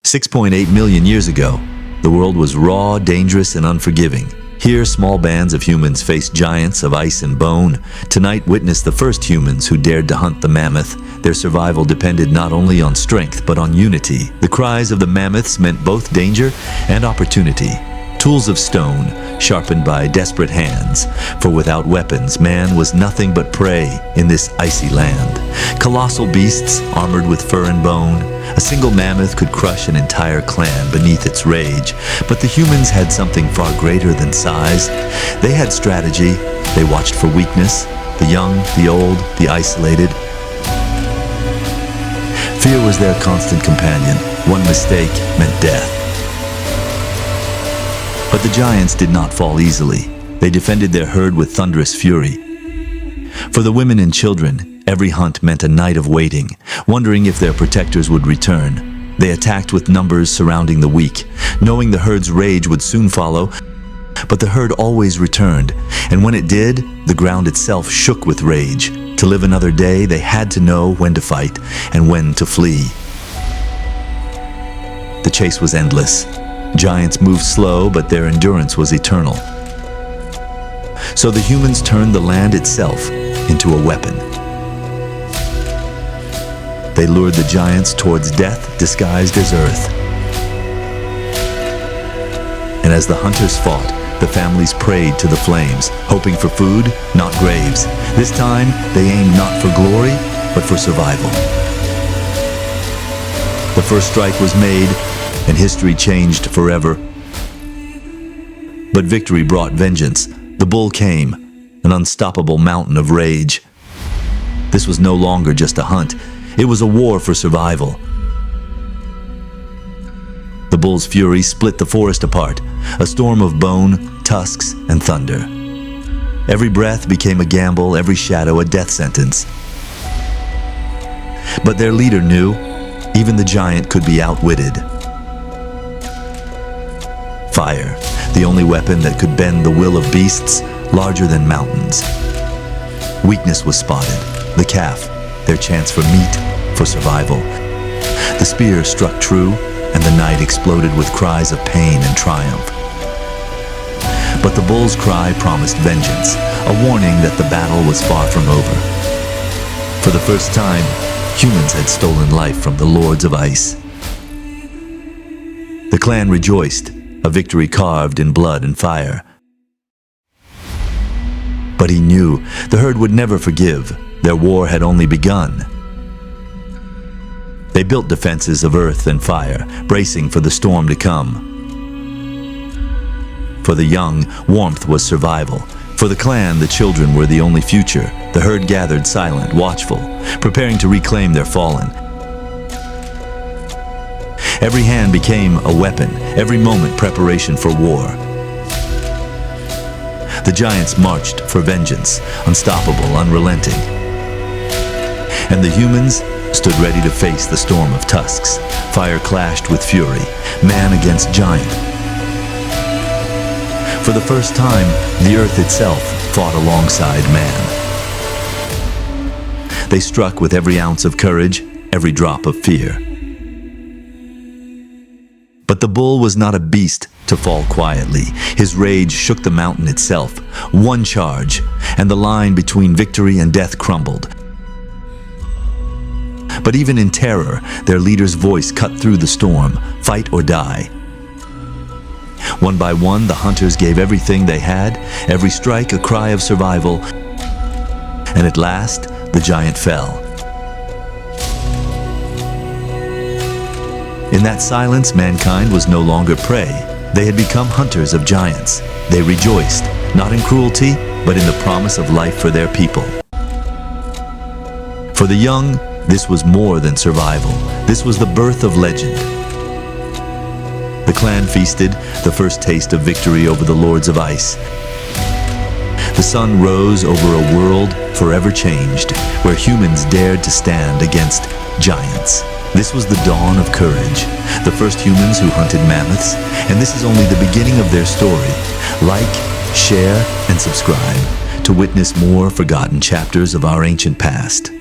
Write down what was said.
6.8 million years ago, the world was raw, dangerous, and unforgiving. Here, small bands of humans faced giants of ice and bone. Tonight, witness the first humans who dared to hunt the mammoth. Their survival depended not only on strength, but on unity. The cries of the mammoths meant both danger and opportunity. Tools of stone, sharpened by desperate hands, for without weapons, man was nothing but prey in this icy land. Colossal beasts, armored with fur and bone. A single mammoth could crush an entire clan beneath its rage. But the humans had something far greater than size. They had strategy. They watched for weakness. The young, the old, the isolated. Fear was their constant companion. One mistake meant death. But the giants did not fall easily. They defended their herd with thunderous fury. For the women and children, every hunt meant a night of waiting, wondering if their protectors would return. They attacked with numbers surrounding the weak, knowing the herd's rage would soon follow. But the herd always returned, and when it did, the ground itself shook with rage. To live another day, they had to know when to fight and when to flee. The chase was endless. Giants moved slow, but their endurance was eternal. So the humans turned the land itself into a weapon. They lured the giants towards death disguised as earth. And as the hunters fought, the families prayed to the flames, hoping for food, not graves. This time, they aimed not for glory, but for survival. The first strike was made, and history changed forever. But victory brought vengeance. The bull came, an unstoppable mountain of rage. This was no longer just a hunt. It was a war for survival. The bull's fury split the forest apart, a storm of bone, tusks, and thunder. Every breath became a gamble, every shadow a death sentence. But their leader knew, even the giant could be outwitted. Fire, the only weapon that could bend the will of beasts larger than mountains. Weakness was spotted. The calf, their chance for meat, for survival. The spear struck true, and the night exploded with cries of pain and triumph. But the bull's cry promised vengeance, a warning that the battle was far from over. For the first time, humans had stolen life from the lords of ice. The clan rejoiced, a victory carved in blood and fire. But he knew the herd would never forgive. Their war had only begun. They built defenses of earth and fire, bracing for the storm to come. For the young, warmth was survival. For the clan, the children were the only future. The herd gathered silent, watchful, preparing to reclaim their fallen. Every hand became a weapon, every moment preparation for war. The giants marched for vengeance, unstoppable, unrelenting. And the humans stood ready to face the storm of tusks. Fire clashed with fury, man against giant. For the first time, the earth itself fought alongside man. They struck with every ounce of courage, every drop of fear. But the bull was not a beast to fall quietly. His rage shook the mountain itself. One charge, and the line between victory and death crumbled. But even in terror, their leader's voice cut through the storm, fight or die. One by one, the hunters gave everything they had, every strike a cry of survival, and at last, the giant fell. In that silence, mankind was no longer prey. They had become hunters of giants. They rejoiced, not in cruelty, but in the promise of life for their people. For the young, this was more than survival. This was the birth of legend. The clan feasted, the first taste of victory over the lords of ice. The sun rose over a world forever changed, where humans dared to stand against giants. This was the dawn of courage, the first humans who hunted mammoths, and this is only the beginning of their story. Like, share, and subscribe to witness more forgotten chapters of our ancient past.